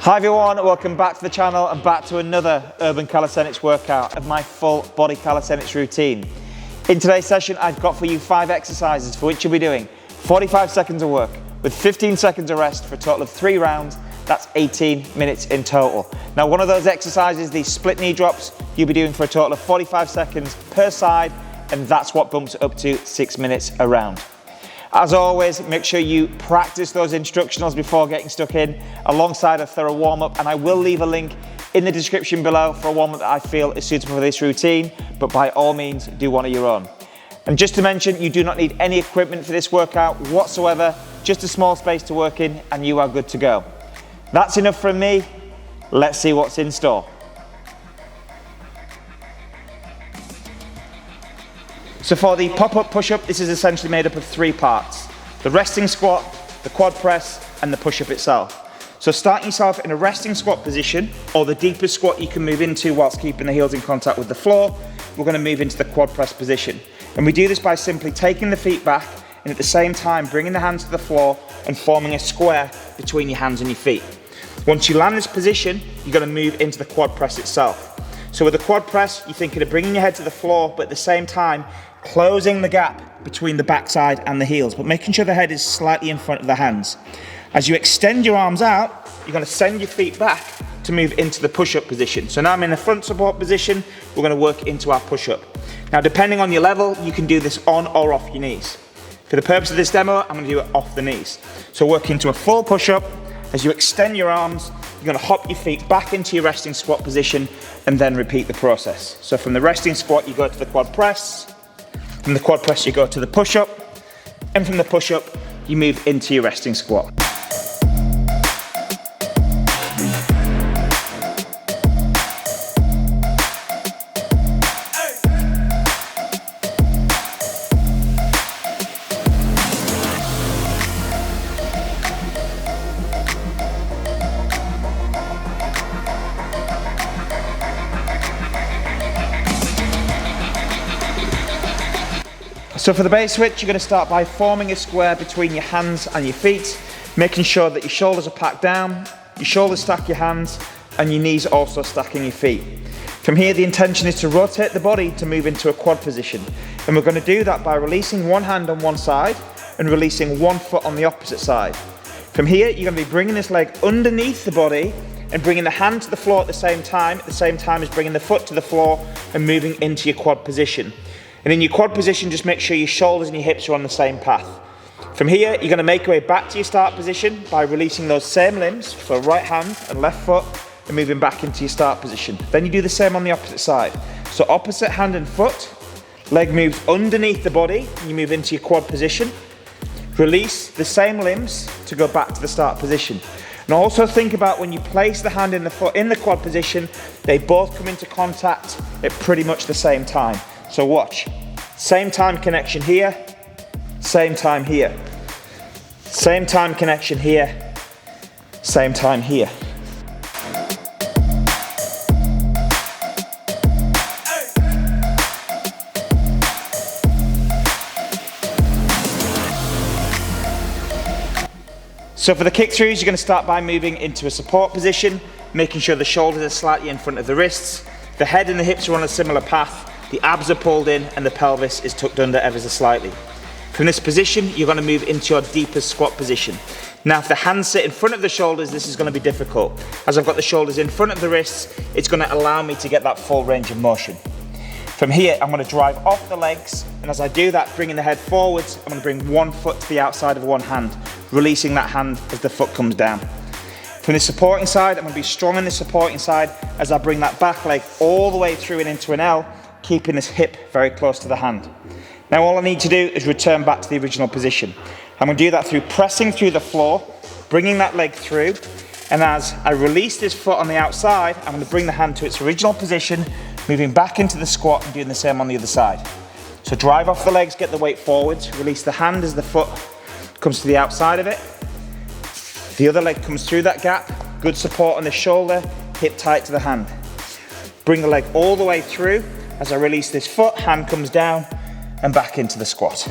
Hi everyone, welcome back to the channel and back to another urban calisthenics workout of my full body calisthenics routine. In today's session, I've got for you 5 exercises for which you'll be doing 45 seconds of work with 15 seconds of rest for a total of 3 rounds. That's 18 minutes in total. Now, one of those exercises, these split knee drops, you'll be doing for a total of 45 seconds per side, and that's what bumps up to 6 minutes a round. As always, make sure you practice those instructionals before getting stuck in alongside a thorough warm-up, and I will leave a link in the description below for a warm-up that I feel is suitable for this routine, but by all means, do one of your own. And just to mention, you do not need any equipment for this workout whatsoever, just a small space to work in and you are good to go. That's enough from me. Let's see what's in store. So for the pop-up push-up, this is essentially made up of 3 parts: the resting squat, the quad press, and the push-up itself. So starting yourself in a resting squat position, or the deepest squat you can move into whilst keeping the heels in contact with the floor, we're going to move into the quad press position. And we do this by simply taking the feet back and at the same time bringing the hands to the floor and forming a square between your hands and your feet. Once you land this position, you're going to move into the quad press itself. So with the quad press, you're thinking of bringing your head to the floor, but at the same time, closing the gap between the backside and the heels, but making sure the head is slightly in front of the hands. As you extend your arms out, you're going to send your feet back to move into the push-up position. So now I'm in the front support position, we're going to work into our push-up. Now, depending on your level, you can do this on or off your knees. For the purpose of this demo, I'm going to do it off the knees. So work into a full push-up. As you extend your arms, you're going to hop your feet back into your resting squat position and then repeat the process. So from the resting squat, you go to the quad press. From the quad press, you go to the push-up, and from the push-up, you move into your resting squat. So for the base switch, you're going to start by forming a square between your hands and your feet, making sure that your shoulders are packed down, your shoulders stack your hands, and your knees also stacking your feet. From here, the intention is to rotate the body to move into a quad position. And we're going to do that by releasing one hand on one side and releasing one foot on the opposite side. From here, you're going to be bringing this leg underneath the body and bringing the hand to the floor at the same time as bringing the foot to the floor and moving into your quad position. And in your quad position, just make sure your shoulders and your hips are on the same path. From here, you're going to make your way back to your start position by releasing those same limbs, so right hand and left foot, and moving back into your start position. Then you do the same on the opposite side. So opposite hand and foot, leg moves underneath the body, and you move into your quad position. Release the same limbs to go back to the start position. And also think about when you place the hand and the foot in the quad position, they both come into contact at pretty much the same time. So watch, same time connection here, same time here, same time connection here, same time here. So for the kick throughs, you're going to start by moving into a support position, making sure the shoulders are slightly in front of the wrists, the head and the hips are on a similar path, the abs are pulled in and the pelvis is tucked under ever so slightly. From this position, you're going to move into your deepest squat position. Now, if the hands sit in front of the shoulders, this is going to be difficult. As I've got the shoulders in front of the wrists, it's going to allow me to get that full range of motion. From here, I'm going to drive off the legs, and as I do that, bringing the head forwards, I'm going to bring one foot to the outside of one hand, releasing that hand as the foot comes down. From the supporting side, I'm going to be strong on the supporting side as I bring that back leg all the way through and into an L, keeping this hip very close to the hand. Now all I need to do is return back to the original position. I'm going to do that through pressing through the floor, bringing that leg through, and as I release this foot on the outside, I'm going to bring the hand to its original position, moving back into the squat and doing the same on the other side. So drive off the legs, get the weight forwards, release the hand as the foot comes to the outside of it. The other leg comes through that gap, good support on the shoulder, hip tight to the hand. Bring the leg all the way through. As I release this foot, hand comes down and back into the squat.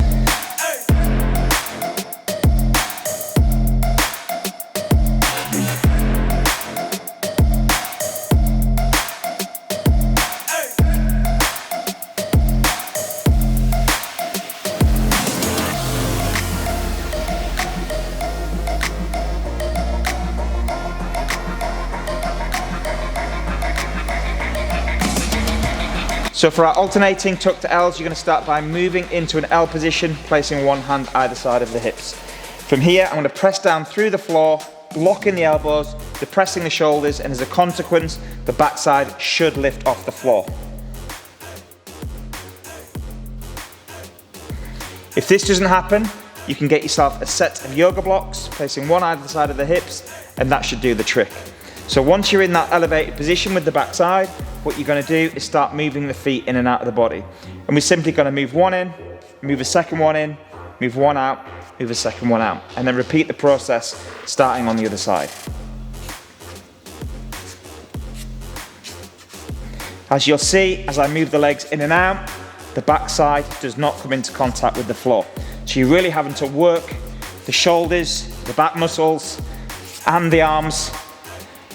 So for our alternating tuck to L's, you're going to start by moving into an L position, placing one hand either side of the hips. From here, I'm going to press down through the floor, locking the elbows, depressing the shoulders, and as a consequence, the backside should lift off the floor. If this doesn't happen, you can get yourself a set of yoga blocks, placing one either side of the hips, and that should do the trick. So once you're in that elevated position with the backside, what you're going to do is start moving the feet in and out of the body. And we're simply going to move one in, move a second one in, move one out, move a second one out, and then repeat the process starting on the other side. As you'll see, as I move the legs in and out, the backside does not come into contact with the floor. So you're really having to work the shoulders, the back muscles, and the arms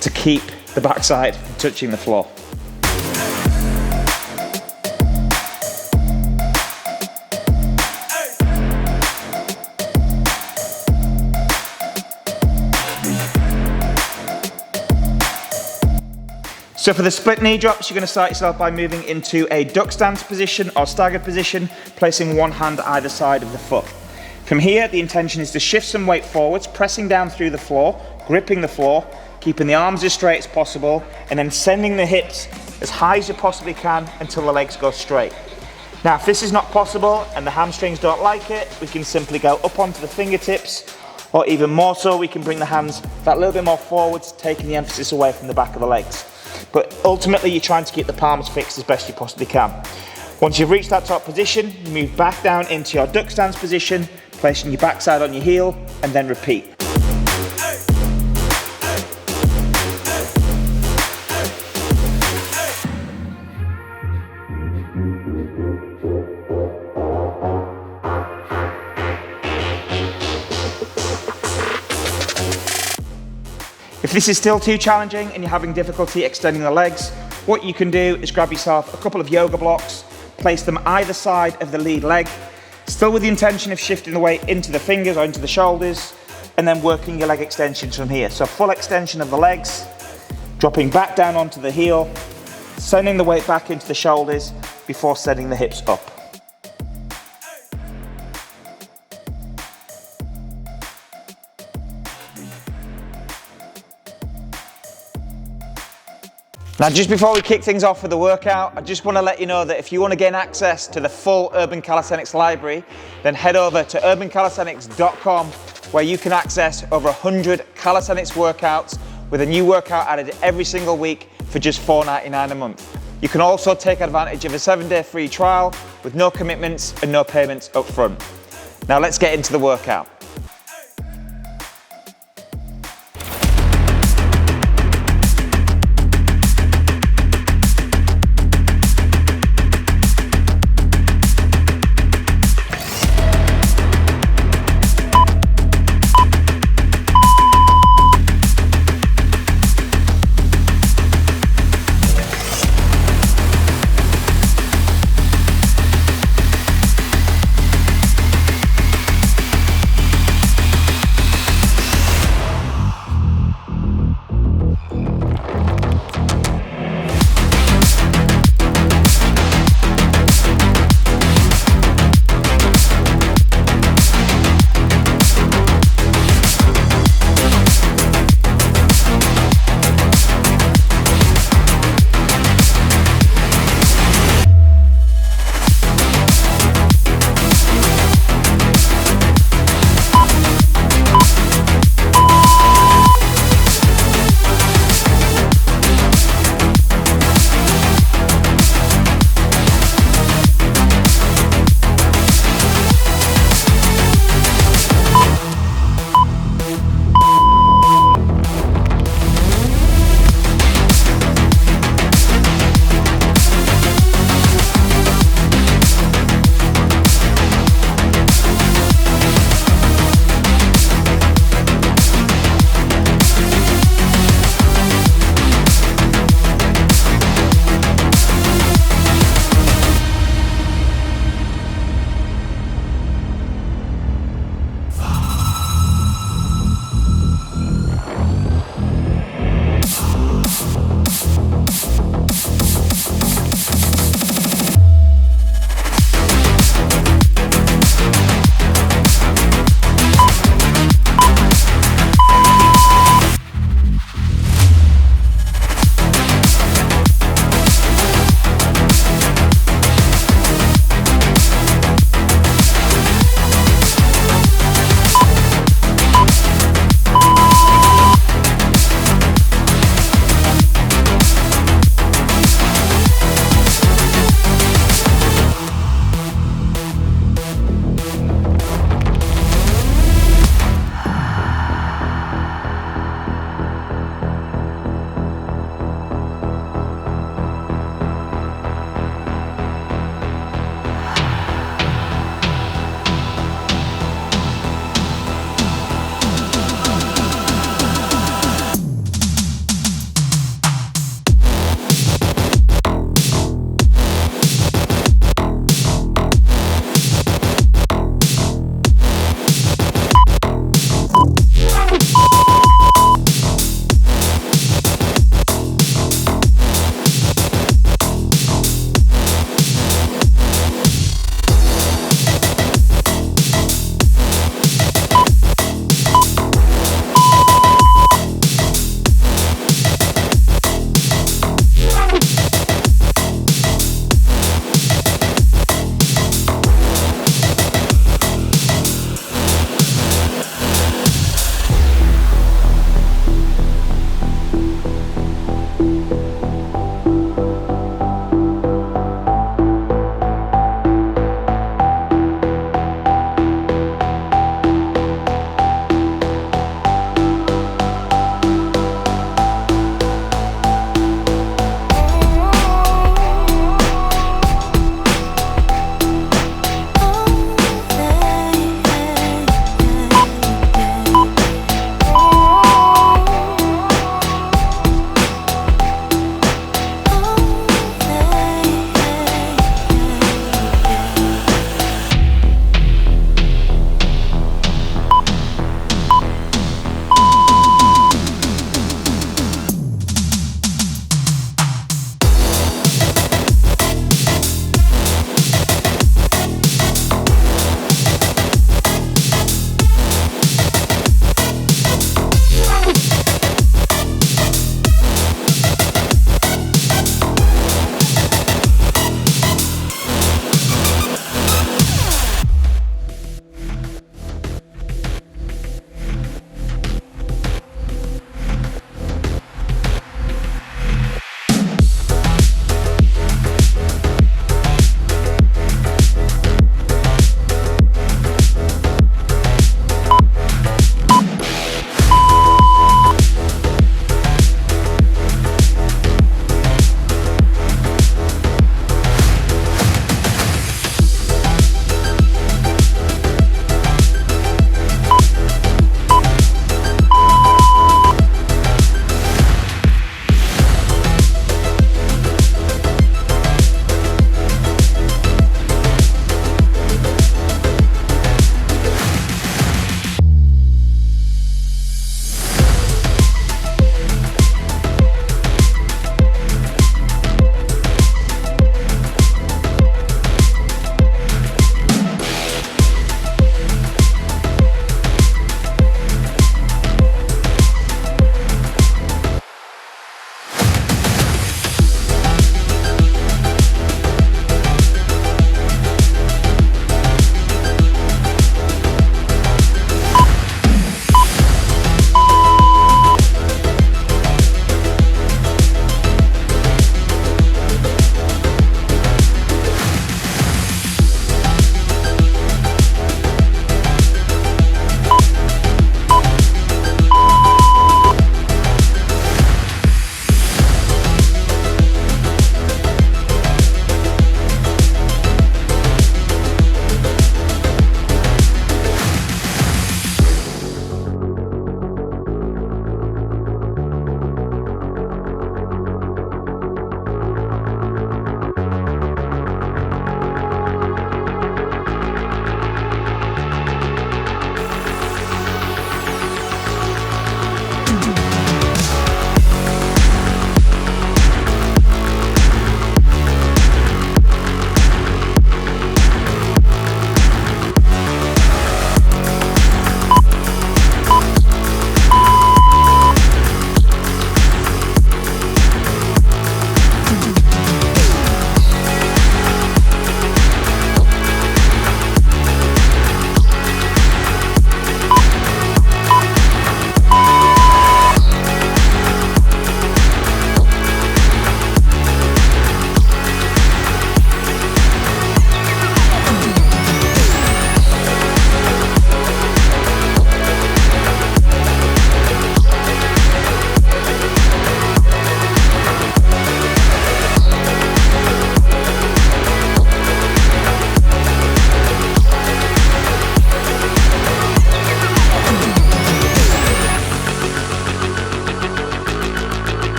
to keep the backside from touching the floor. So for the split knee drops, you're going to start yourself by moving into a duck stance position or staggered position, placing one hand either side of the foot. From here, the intention is to shift some weight forwards, pressing down through the floor, gripping the floor, keeping the arms as straight as possible, and then sending the hips as high as you possibly can until the legs go straight. Now, if this is not possible and the hamstrings don't like it, we can simply go up onto the fingertips, or even more so, we can bring the hands that little bit more forwards, taking the emphasis away from the back of the legs. But ultimately, you're trying to keep the palms fixed as best you possibly can. Once you've reached that top position, you move back down into your duck stance position, placing your backside on your heel, and then repeat. If this is still too challenging and you're having difficulty extending the legs, what you can do is grab yourself a couple of yoga blocks, place them either side of the lead leg, still with the intention of shifting the weight into the fingers or into the shoulders, and then working your leg extensions from here. So full extension of the legs, dropping back down onto the heel, sending the weight back into the shoulders before sending the hips up. Now, just before we kick things off with the workout, I just want to let you know that if you want to gain access to the full Urban Calisthenics library, then head over to urbancalisthenics.com, where you can access over 100 calisthenics workouts with a new workout added every single week for just $4.99 a month. You can also take advantage of a 7-day free trial with no commitments and no payments up front. Now let's get into the workout.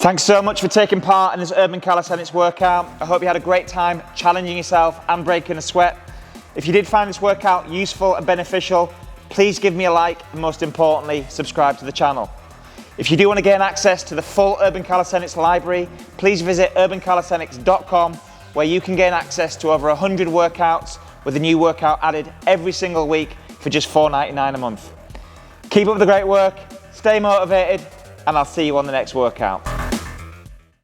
Thanks so much for taking part in this urban calisthenics workout. I hope you had a great time challenging yourself and breaking a sweat. If you did find this workout useful and beneficial, please give me a like and most importantly, subscribe to the channel. If you do want to gain access to the full Urban Calisthenics library, please visit urbancalisthenics.com where you can gain access to over 100 workouts with a new workout added every single week for just $4.99 a month. Keep up the great work, stay motivated, and I'll see you on the next workout.